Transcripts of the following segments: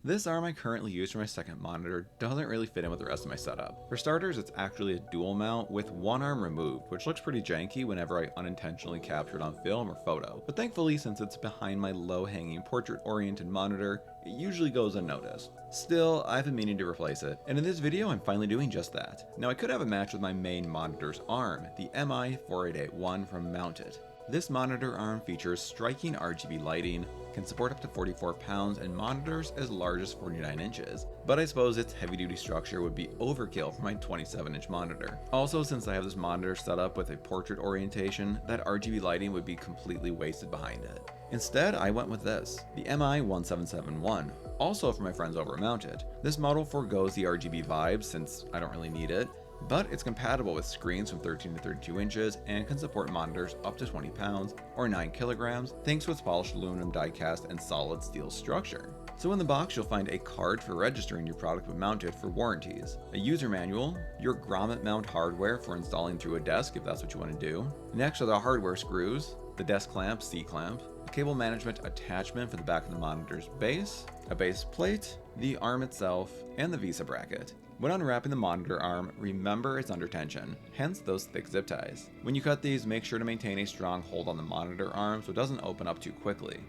This arm I currently use for my second monitor doesn't really fit in with the rest of my setup. For starters, it's actually a dual mount with one arm removed, which looks pretty janky whenever I unintentionally capture it on film or photo. But thankfully, since it's behind my low-hanging portrait-oriented monitor, it usually goes unnoticed. Still, I've been meaning to replace it, and in this video I'm finally doing just that. Now I could have a match with my main monitor's arm, the MI4881 from Mounted. This monitor arm features striking RGB lighting, can support up to 44 pounds, and monitors as large as 49 inches, but I suppose its heavy-duty structure would be overkill for my 27-inch monitor. Also, since I have this monitor set up with a portrait orientation, that RGB lighting would be completely wasted behind it. Instead, I went with this, the MI1771, also from my friends over at Mounted. This model forgoes the RGB vibes since I don't really need it, but it's compatible with screens from 13 to 32 inches and can support monitors up to 20 pounds or 9 kilograms thanks to its polished aluminum die-cast and solid steel structure. So in the box you'll find a card for registering your product with Mounted for warranties, a user manual, your grommet mount hardware for installing through a desk if that's what you want to do. Next are the hardware screws, the desk clamp, C-clamp, a cable management attachment for the back of the monitor's base, a base plate, the arm itself, and the VESA bracket. When unwrapping the monitor arm, remember it's under tension, hence those thick zip ties. When you cut these, make sure to maintain a strong hold on the monitor arm so it doesn't open up too quickly.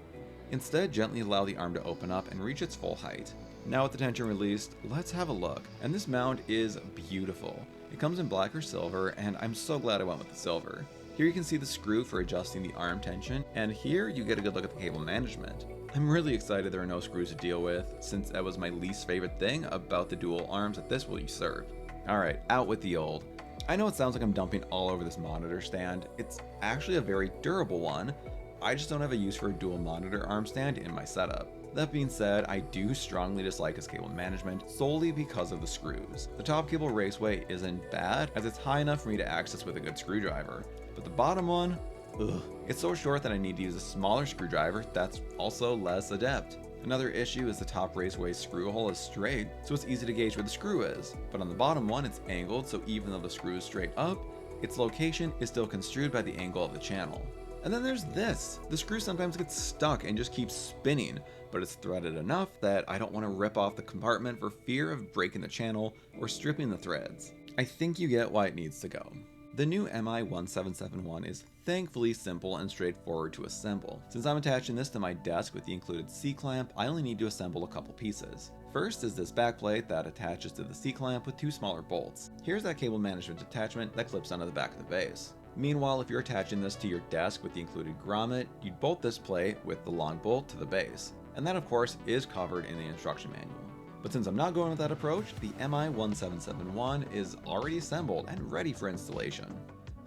Instead, gently allow the arm to open up and reach its full height. Now with the tension released, let's have a look. And this mount is beautiful. It comes in black or silver, and I'm so glad I went with the silver. Here you can see the screw for adjusting the arm tension, and here you get a good look at the cable management. I'm really excited there are no screws to deal with, since that was my least favorite thing about the dual arms that this will usurp. Alright, out with the old. I know it sounds like I'm dumping all over this monitor stand, it's actually a very durable one, I just don't have a use for a dual monitor arm stand in my setup. That being said, I do strongly dislike its cable management solely because of the screws. The top cable raceway isn't bad, as it's high enough for me to access with a good screwdriver, but the bottom one, ugh. It's so short that I need to use a smaller screwdriver that's also less adept. Another issue is the top raceway screw hole is straight, so it's easy to gauge where the screw is, but on the bottom one it's angled, so even though the screw is straight up, its location is still construed by the angle of the channel. And then there's this. The screw sometimes gets stuck and just keeps spinning, but it's threaded enough that I don't want to rip off the compartment for fear of breaking the channel or stripping the threads. I think you get why it needs to go. The new MI1771 is thankfully simple and straightforward to assemble. Since I'm attaching this to my desk with the included C-clamp, I only need to assemble a couple pieces. First is this backplate that attaches to the C-clamp with two smaller bolts. Here's that cable management attachment that clips onto the back of the base. Meanwhile, if you're attaching this to your desk with the included grommet, you'd bolt this plate with the long bolt to the base. And that of course is covered in the instruction manual. But since I'm not going with that approach, the MI1771 is already assembled and ready for installation.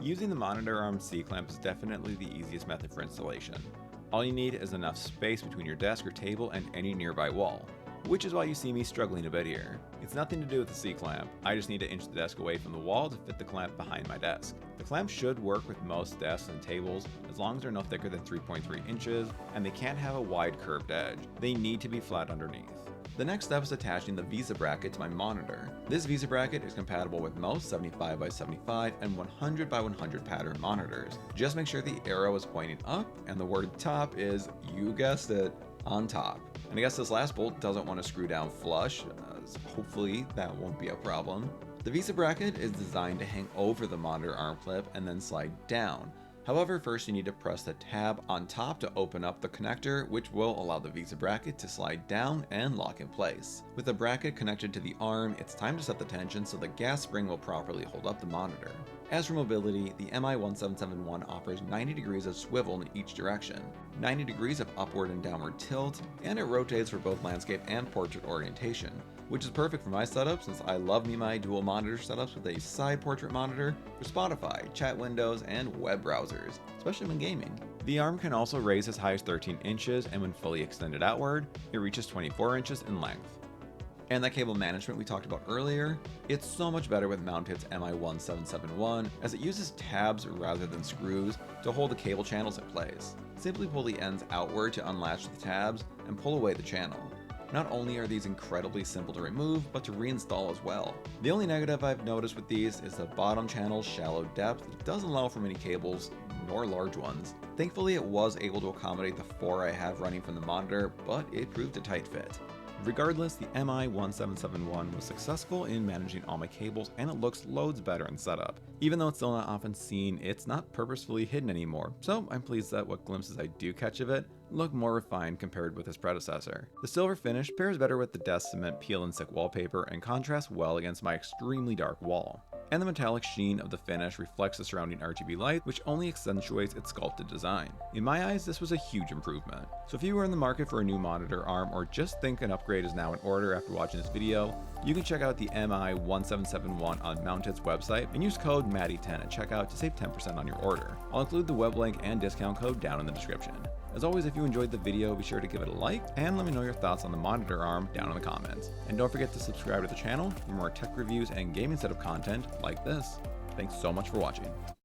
Using the monitor arm C-clamp is definitely the easiest method for installation. All you need is enough space between your desk or table and any nearby wall, which is why you see me struggling a bit here. It's nothing to do with the C-clamp, I just need to inch the desk away from the wall to fit the clamp behind my desk. The clamp should work with most desks and tables as long as they're no thicker than 3.3 inches and they can't have a wide curved edge. They need to be flat underneath. The next step is attaching the VESA bracket to my monitor. This VESA bracket is compatible with most 75x75 and 100x100 pattern monitors. Just make sure the arrow is pointing up and the word top is, you guessed it, on top. And I guess this last bolt doesn't want to screw down flush, so hopefully that won't be a problem. The VESA bracket is designed to hang over the monitor arm clip and then slide down. However, first you need to press the tab on top to open up the connector, which will allow the VESA bracket to slide down and lock in place. With the bracket connected to the arm, it's time to set the tension so the gas spring will properly hold up the monitor. As for mobility, the MI1771 offers 90 degrees of swivel in each direction, 90 degrees of upward and downward tilt, and it rotates for both landscape and portrait orientation, which is perfect for my setup since I love me my dual monitor setups with a side portrait monitor for Spotify, chat windows, and web browsers, especially when gaming. The arm can also raise as high as 13 inches, and when fully extended outward, it reaches 24 inches in length. And that cable management we talked about earlier, it's so much better with Mounted's MI1771 as it uses tabs rather than screws to hold the cable channels in place. Simply pull the ends outward to unlatch the tabs and pull away the channel. Not only are these incredibly simple to remove, but to reinstall as well. The only negative I've noticed with these is the bottom channel's shallow depth. It doesn't allow for many cables, nor large ones. Thankfully it was able to accommodate the 4 I have running from the monitor, but it proved a tight fit. Regardless, the MI1771 was successful in managing all my cables and it looks loads better in setup. Even though it's still not often seen, it's not purposefully hidden anymore, so I'm pleased that what glimpses I do catch of it look more refined compared with its predecessor. The silver finish pairs better with the desk cement peel and stick wallpaper and contrasts well against my extremely dark wall. And the metallic sheen of the finish reflects the surrounding RGB light, which only accentuates its sculpted design. In my eyes, this was a huge improvement. So if you are in the market for a new monitor arm or just think an upgrade is now in order after watching this video, you can check out the MI1771 on Mounted's website and use code MADDY10 at checkout to save 10% on your order. I'll include the web link and discount code down in the description. As always, if you enjoyed the video, be sure to give it a like and let me know your thoughts on the monitor arm down in the comments. And don't forget to subscribe to the channel for more tech reviews and gaming setup content like this. Thanks so much for watching.